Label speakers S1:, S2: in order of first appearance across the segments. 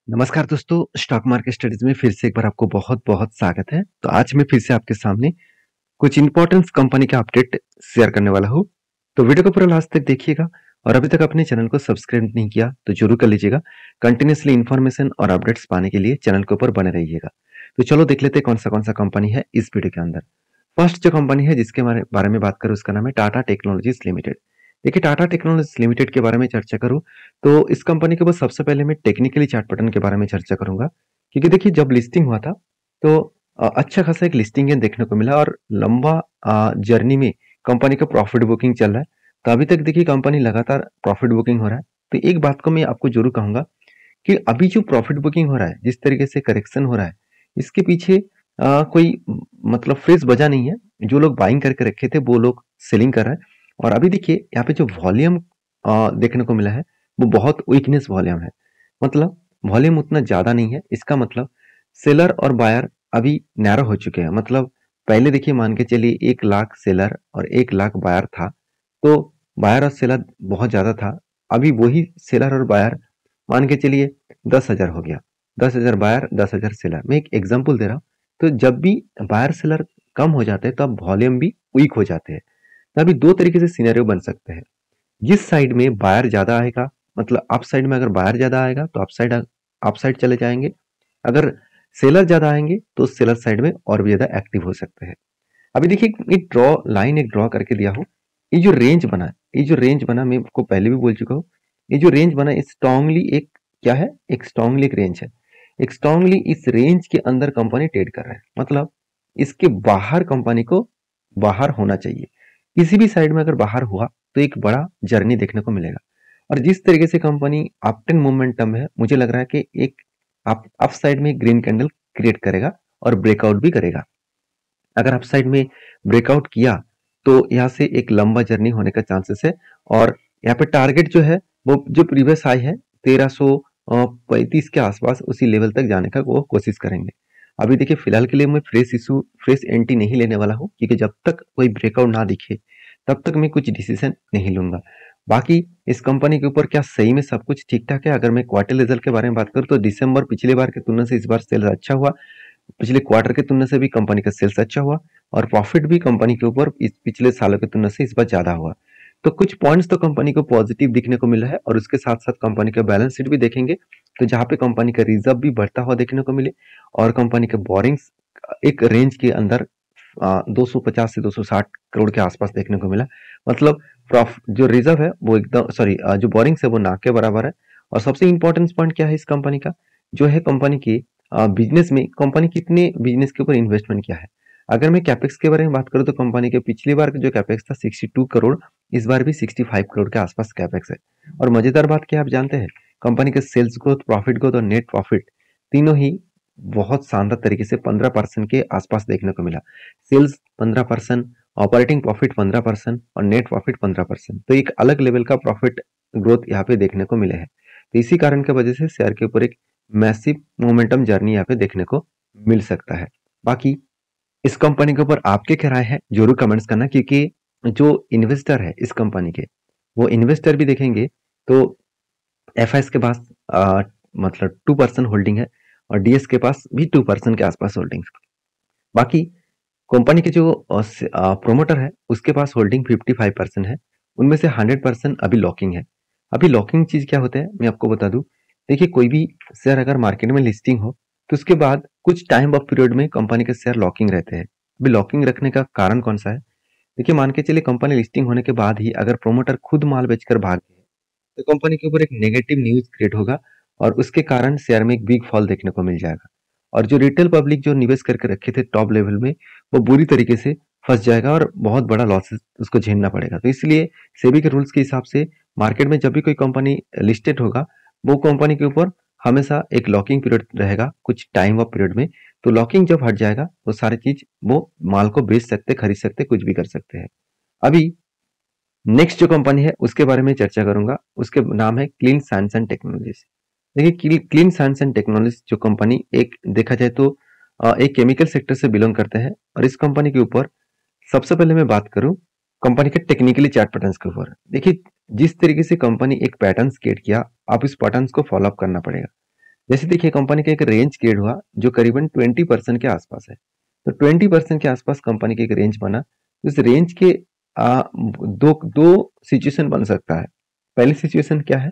S1: नमस्कार दोस्तों, stock market studies में फिर से एक बार आपको बहुत-बहुत स्वागत है। तो आज मैं फिर से आपके सामने कुछ इंपॉर्टेंट कंपनी का अपडेट शेयर करने वाला हूँ। तो वीडियो को पूरा लास्ट तक देखिएगा और अभी तक अपने चैनल को सब्सक्राइब नहीं किया तो जरूर कर लीजिएगा। कंटिन्यूअसली इन्फॉर्मेशन और अपडेट्स पाने के लिए चैनल के ऊपर बने रहिएगा। तो चलो देख लेते हैं कौन सा कंपनी है इस वीडियो के अंदर। फर्स्ट जो कंपनी है जिसके बारे में बात करूँ उसका नाम है टाटा टेक्नोलॉजीज लिमिटेड। देखिए टाटा टेक्नोलॉजीज लिमिटेड के बारे में चर्चा करूँ तो इस कंपनी के ऊपर सबसे पहले मैं टेक्निकली चार्ट पैटर्न के बारे में चर्चा करूंगा, क्योंकि देखिए जब लिस्टिंग हुआ था तो अच्छा खासा एक लिस्टिंग देखने को मिला और लंबा जर्नी में कंपनी का प्रॉफिट बुकिंग चल रहा है। तो अभी तक देखिए कंपनी लगातार प्रॉफिट बुकिंग हो रहा है। तो एक बात को मैं आपको जरूर कहूंगा कि अभी जो प्रॉफिट बुकिंग हो रहा है, जिस तरीके से करेक्शन हो रहा है, इसके पीछे कोई मतलब फ्रेश वजह नहीं है। जो लोग बाइंग करके रखे थे वो लोग सेलिंग कर रहे हैं। और अभी देखिए यहाँ पे जो वॉल्यूम देखने को मिला है वो बहुत वीकनेस वॉल्यूम है। मतलब वॉल्यूम उतना ज्यादा नहीं है। इसका मतलब सेलर और बायर अभी नैरो हो चुके हैं। मतलब पहले देखिए मान के चलिए 1 लाख सेलर और 1 लाख बायर था, तो बायर और सेलर बहुत ज्यादा था। अभी वही सेलर और बायर मान के चलिए 10,000 हो गया। 10,000 बायर, 10,000 सेलर। मैं एक एग्जांपल दे रहा हूँ। तो जब भी बायर सेलर कम हो जाते हैं तब वॉल्यूम भी वीक हो जाते हैं। तो अभी दो तरीके से सिनेरियो बन सकते हैं। जिस साइड में बायर ज्यादा आएगा, मतलब अप साइड में अगर बायर ज्यादा आएगा तो अप साइड चले जाएंगे। अगर सेलर ज्यादा आएंगे तो सेलर साइड में और भी ज्यादा एक्टिव हो सकते हैं। अभी देखिए एक ड्रॉ करके दिया हूँ। ये जो रेंज बना मैं आपको पहले भी बोल चुका हूँ। ये जो रेंज बना स्ट्रांगली एक क्या है, एक स्ट्रांगली एक रेंज है। एक स्ट्रांगली इस रेंज के अंदर कंपनी ट्रेड कर रहा है। मतलब इसके बाहर कंपनी को बाहर होना चाहिए। किसी भी साइड में अगर बाहर हुआ तो एक बड़ा जर्नी देखने को मिलेगा। और जिस तरीके से कंपनी अपट्रेंड मोमेंटम है, मुझे लग रहा है कि एक अप साइड में ग्रीन कैंडल क्रिएट करेगा और ब्रेकआउट भी करेगा। अगर अप साइड में ब्रेकआउट किया तो यहाँ से एक लंबा जर्नी होने का चांसेस है। और यहाँ पे टारगेट जो है वो जो प्रीवियस हाई है 1335 के आसपास, उसी लेवल तक जाने का वो कोशिश करेंगे। अभी देखिए फिलहाल के लिए मैं फ्रेश एंट्री नहीं लेने वाला हूँ, क्योंकि जब तक कोई ब्रेकआउट ना दिखे तब तक मैं कुछ डिसीजन नहीं लूंगा। बाकी इस कंपनी के ऊपर क्या सही में सब कुछ ठीक ठाक है? अगर मैं क्वार्टर रिजल्ट के बारे में बात करूँ तो दिसंबर पिछले बार की तुलना से इस बार सेल्स अच्छा हुआ। पिछले क्वार्टर की तुलना से भी कंपनी का सेल्स अच्छा हुआ और प्रॉफिट भी कंपनी के ऊपर इस पिछले सालों की तुलना से इस बार ज्यादा हुआ। तो कुछ पॉइंट्स तो कंपनी को पॉजिटिव दिखने को मिला है। और उसके साथ साथ कंपनी का बैलेंस शीट भी देखेंगे तो जहां पे कंपनी का रिजर्व भी बढ़ता हुआ देखने को मिले और कंपनी के बोरिंग्स एक रेंज के अंदर 250 से 260 करोड़ के आसपास देखने को मिला। मतलब जो रिजर्व है वो एकदम सॉरी जो बोरिंग्स है वो ना के बराबर है। और सबसे इंपॉर्टेंट पॉइंट क्या है इस कंपनी का, जो है कंपनी की बिजनेस में कंपनी कितने बिजनेस के ऊपर इन्वेस्टमेंट किया है। अगर मैं कैपेक्स के बारे में बात करूं तो कंपनी के पिछली बार जो कैपेक्स था 62 करोड़, इस बार भी 65 करोड़ के आसपास कैपेक्स है। और मजेदार बात क्या आप जानते हैं, कंपनी के सेल्स ग्रोथ, प्रॉफिट ग्रोथ और नेट प्रॉफिट तीनों ही बहुत शानदार तरीके से 15% के आसपास देखने को मिला। सेल्स 15%, ऑपरेटिंग प्रॉफिट 15% और नेट प्रॉफिट 15%। तो एक अलग लेवल का प्रॉफिट ग्रोथ यहाँ पे देखने को मिले हैं। तो इसी कारण की वजह से शेयर के ऊपर एक मैसिव मोमेंटम जर्नी यहाँ पे देखने को मिल सकता है। बाकी इस कंपनी के ऊपर आपके क्या राय है जरूर कमेंट्स करना, क्योंकि जो इन्वेस्टर है इस कंपनी के, वो इन्वेस्टर भी देखेंगे तो एफआईएस के पास मतलब 2% होल्डिंग है और डीएस के पास भी 2% के आसपास होल्डिंग। बाकी कंपनी के जो प्रोमोटर है उसके पास होल्डिंग 55% है। उनमें से 100% अभी लॉकिंग है। अभी लॉकिंग चीज क्या होता है मैं आपको बता दूं। देखिए कोई भी शेयर अगर मार्केट में लिस्टिंग हो तो उसके बाद कुछ टाइम ऑफ पीरियड में कंपनी के शेयर लॉकिंग रहते हैं। अभी लॉकिंग रखने का कारण कौन सा है? देखिए मान के चलिए कंपनी लिस्टिंग होने के बाद ही अगर प्रोमोटर खुद माल बेचकर भाग गए तो कंपनी के ऊपर एक नेगेटिव न्यूज क्रिएट होगा और उसके कारण शेयर में एक बिग फॉल देखने को मिल जाएगा। और जो रिटेल पब्लिक जो निवेश करके रखे थे टॉप लेवल में, वो बुरी तरीके से फंस जाएगा और बहुत बड़ा लॉसेस उसको झेलना पड़ेगा। तो इसलिए सेबी के रूल्स के हिसाब से मार्केट में जब भी कोई कंपनी लिस्टेड होगा वो कंपनी के ऊपर हमेशा एक लॉकिंग पीरियड रहेगा कुछ टाइम ऑफ पीरियड में। तो लॉकिंग जब हट जाएगा तो सारी चीज वो माल को बेच सकते, खरीद सकते, कुछ भी कर सकते हैं। अभी नेक्स्ट जो कंपनी है उसके बारे में चर्चा करूंगा। उसके नाम है क्लीन साइंस एंड टेक्नोलॉजीज। देखिए क्लीन साइंस एंड टेक्नोलॉजीज जो कंपनी एक देखा जाए तो एक केमिकल सेक्टर से बिलोंग करते हैं। और इस कंपनी के ऊपर सबसे पहले मैं बात करूं कंपनी के टेक्निकली चार्ट पैटर्न्स के ऊपर। देखिए जिस तरीके से कंपनी एक पैटर्न क्रिएट किया, आप इस पैटर्न्स को फॉलो अप करना पड़ेगा। जैसे देखिए कंपनी का एक रेंज क्रिएट हुआ जो करीबन 20% के आसपास है। तो 20% के आसपास कंपनी का एक रेंज बना। इस रेंज के दो दो सिचुएशन बन सकता है। पहली सिचुएशन क्या है,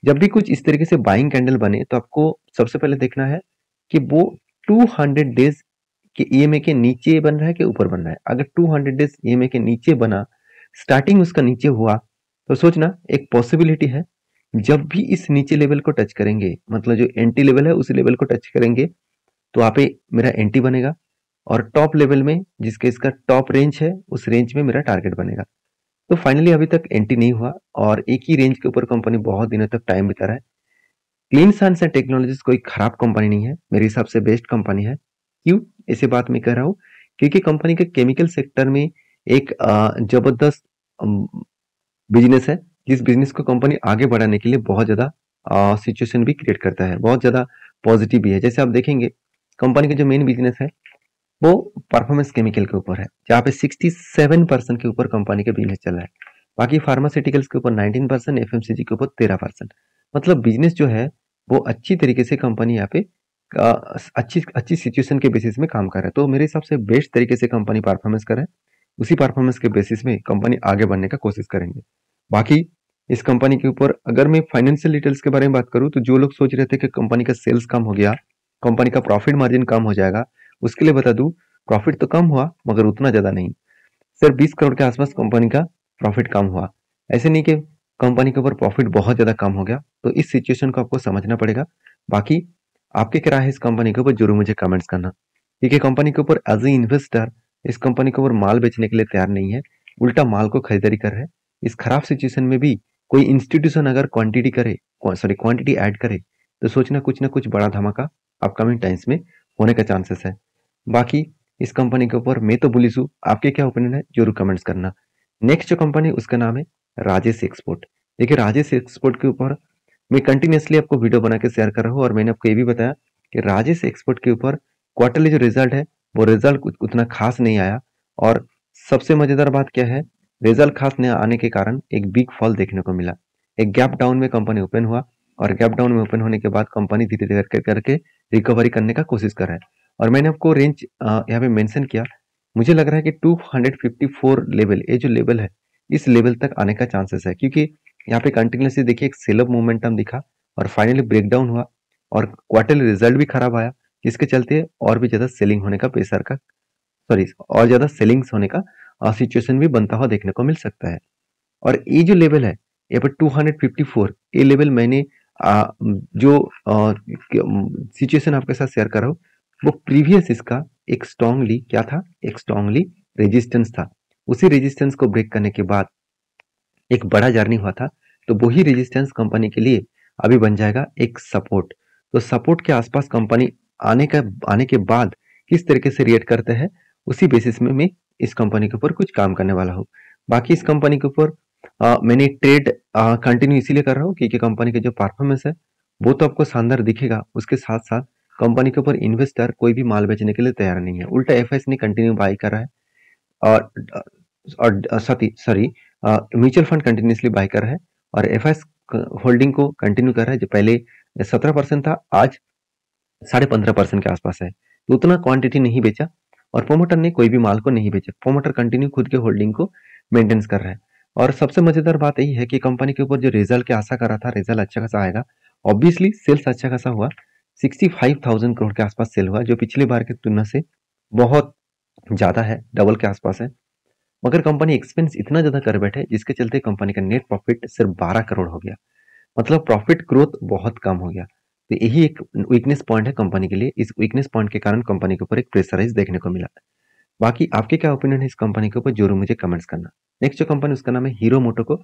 S1: जब भी कुछ इस तरीके से बाइंग कैंडल बने तो आपको सबसे पहले देखना है कि वो 200 डेज के ईएमए के नीचे बन रहा है कि ऊपर बन रहा है। अगर 200 डेज ईएमए के नीचे बना, स्टार्टिंग उसका नीचे हुआ, तो सोचना एक पॉसिबिलिटी है जब भी इस नीचे लेवल को टच करेंगे, मतलब जो एंटी लेवल है उस लेवल को टच करेंगे, तो वहां पे मेरा एंटी बनेगा और टॉप लेवल में जिसके इसका टॉप रेंज है उस रेंज में मेरा टारगेट बनेगा। तो फाइनली अभी तक एंटी नहीं हुआ और एक ही रेंज के ऊपर कंपनी बहुत दिनों तक टाइम बिता रहा है। क्लीन साइंस एंड टेक्नोलॉजीज कोई खराब कंपनी नहीं है, मेरे हिसाब से बेस्ट कंपनी है। क्यों ऐसे बात मैं कह रहा हूँ, क्योंकि कंपनी के केमिकल सेक्टर में एक जबरदस्त बिजनेस है, जिस बिजनेस को कंपनी आगे बढ़ाने के लिए बहुत ज्यादा सिचुएशन भी क्रिएट करता है, बहुत ज्यादा पॉजिटिव भी है। जैसे आप देखेंगे कंपनी का जो मेन बिजनेस है वो परफॉर्मेंस केमिकल के ऊपर है, जहाँ पे 67% के ऊपर कंपनी का बिजनेस चल रहा है। बाकी फार्मास्यूटिकल्स के ऊपर 19%, एफएमसीजी के ऊपर 13%। मतलब बिजनेस जो है वो अच्छी तरीके से कंपनी यहाँ पे अच्छी अच्छी सिचुएशन के बेसिस में काम कर रहा है। तो मेरे हिसाब से बेस्ट तरीके से कंपनी परफॉर्मेंस कर रहा है, उसी परफॉर्मेंस के बेसिस में कंपनी आगे बढ़ने का कोशिश करेंगे। बाकी इस कंपनी के ऊपर अगर मैं फाइनेंशियल डिटेल्स के बारे में बात करूं, तो जो लोग सोच रहे थे कि कंपनी का सेल्स कम हो गया, कंपनी का प्रॉफिट मार्जिन कम हो जाएगा, उसके लिए बता दूं प्रॉफिट तो कम हुआ मगर उतना ज्यादा नहीं। सिर्फ 20 करोड़ के आसपास कंपनी का प्रॉफिट कम हुआ। ऐसे नहीं कि कंपनी के ऊपर प्रॉफिट बहुत ज्यादा कम हो गया। तो इस सिचुएशन को आपको समझना पड़ेगा। बाकी आपके क्या राय है इस कंपनी के ऊपर जरूर मुझे कमेंट्स करना, क्योंकि कंपनी के ऊपर एज ए इन्वेस्टर इस कंपनी के ऊपर माल बेचने के लिए तैयार नहीं है, उल्टा माल को खरीदारी कर रहे हैं। इस खराब सिचुएशन में भी कोई इंस्टीट्यूशन अगर क्वांटिटी ऐड करे, तो सोचना कुछ ना कुछ बड़ा धमाका अपकमिंग टाइम्स में होने का चांसेस है। बाकी इस कंपनी के ऊपर मैं तो बुलिश हूँ, आपके क्या ओपिनियन है जरूर कमेंट्स करना। नेक्स्ट जो कंपनी उसका नाम है राजेश एक्सपोर्ट। देखिए राजेश एक्सपोर्ट के ऊपर मैं कंटिन्यूसली आपको वीडियो बना के शेयर कर रहा हूँ और मैंने आपको ये भी बताया कि राजेश एक्सपोर्ट के ऊपर क्वार्टरली जो रिजल्ट है वो रिजल्ट उतना खास नहीं आया। और सबसे मजेदार बात क्या है, रिजल्ट खास नहीं आने के कारण एक बिग फॉल देखने को मिला। एक गैप डाउन में कंपनी ओपन हुआ और गैप डाउन में ओपन होने के बाद कंपनी धीरे धीरे करके रिकवरी करने का कोशिश कर रहा है। और मैंने आपको रेंज यहाँ पे मेंशन किया, मुझे लग रहा है कि 254 लेवल, ये जो लेवल है इस लेवल तक आने का चांसेस है, क्योंकि यहाँ पे कंटिन्यूसली देखिए एक सेल अप मोमेंटम दिखा और फाइनली ब्रेकडाउन हुआ और क्वार्टरली रिजल्ट भी खराब आया, जिसके चलते और भी ज्यादा सेलिंग होने का प्रेशर का सॉरी और ज्यादा सेलिंग्स होने का सिचुएशन भी बनता हुआ देखने को मिल सकता है। और ये जो लेवल है यहाँ पर 254, ये लेवल मैंने जो सिचुएशन आपके साथ शेयर कर रहा हूँ वो प्रीवियस इसका एक स्ट्रांगली क्या था, एक स्ट्रांगली रेजिस्टेंस था। उसी रेजिस्टेंस को ब्रेक करने के बाद एक बड़ा जर्नी हुआ था, तो वही रेजिस्टेंस कंपनी के लिए अभी बन जाएगा एक सपोर्ट। तो सपोर्ट के आसपास कंपनी आने के बाद किस तरीके से रिएक्ट करते हैं, उसी बेसिस में मैं इस कंपनी के ऊपर कुछ काम करने वाला हूँ। बाकी इस कंपनी के ऊपर मैंने ट्रेड कंटिन्यू इसीलिए कर रहा हूँ क्योंकि कंपनी का जो परफॉर्मेंस है वो तो आपको शानदार दिखेगा, उसके साथ साथ कंपनी के ऊपर इन्वेस्टर कोई भी माल बेचने के लिए तैयार नहीं है, उल्टा एफआईएस ने कंटिन्यू बाई कर रहा है। और sorry mutual fund continuously buy कर रहा है और एफआईएस होल्डिंग को कंटिन्यू कर रहा है। जो पहले 17% था आज 15.5% के आसपास है, तो उतना क्वांटिटी नहीं बेचा और प्रोमोटर ने कोई भी माल को नहीं बेचा। प्रोमोटर कंटिन्यू खुद के होल्डिंग को मेंटेन कर रहा है। और सबसे मजेदार बात यही है कि कंपनी के ऊपर जो रिजल्ट की आशा कर रहा था, रिजल्ट अच्छा खासा आएगा। ऑब्वियसली सेल्स अच्छा खासा हुआ, 65,000 करोड़ के आसपास सेल हुआ, जो पिछली बार की तुलना से बहुत ज्यादा है, डबल के आसपास है। मगर कंपनी एक्सपेंस इतना ज्यादा कर बैठे जिसके चलते कंपनी का नेट प्रॉफिट सिर्फ 12 करोड़ हो गया, मतलब प्रॉफिट ग्रोथ बहुत कम हो गया। तो यही एक वीकनेस पॉइंट है कंपनी के लिए। इस वीकनेस पॉइंट के कारण कंपनी के ऊपर एक प्रेशराइज देखने को मिला। बाकी आपके क्या ओपिनियन है इस कंपनी के ऊपर जरूर मुझे कमेंट्स करना। नेक्स्ट जो कंपनी उसका नाम है हीरो मोटोको।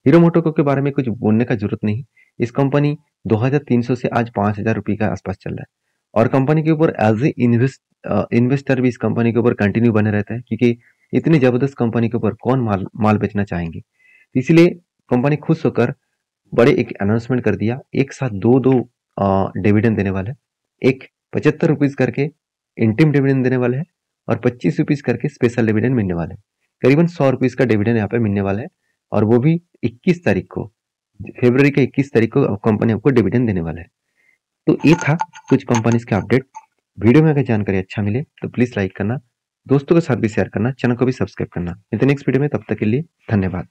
S1: हीरो मोटोको के बारे में कुछ बोलने का जरूरत नहीं। इस कंपनी 2300 से आज 5000 रुपये के आसपास चल रहा है और कंपनी के ऊपर एज ए इन्वेस्टर भी इस कंपनी के ऊपर कंटिन्यू बने रहता है, क्योंकि इतनी जबरदस्त कंपनी के ऊपर कौन माल बेचना चाहेंगे। इसलिए कंपनी खुश होकर बड़े एक अनाउंसमेंट कर दिया, एक साथ दो दो डिविडेंड देने वाले हैं। एक 75 रुपीज करके इंटीम डिविडेंड देने वाले हैं और 25 रुपीज करके स्पेशल डिविडेंड मिलने वाले हैं। करीबन 100 रुपीज का डिविडेंड यहाँ पे मिलने वाला है और वो भी 21 तारीख को, फरवरी के 21 तारीख को कंपनी आपको डिविडेंड देने वाला है। तो ये था कुछ कंपनीज का अपडेट। वीडियो में अगर जानकारी अच्छा मिले तो प्लीज लाइक करना, दोस्तों के साथ भी शेयर करना, चैनल को भी सब्सक्राइब करना। मिलते हैं नेक्स्ट वीडियो में, तब तक के लिए धन्यवाद।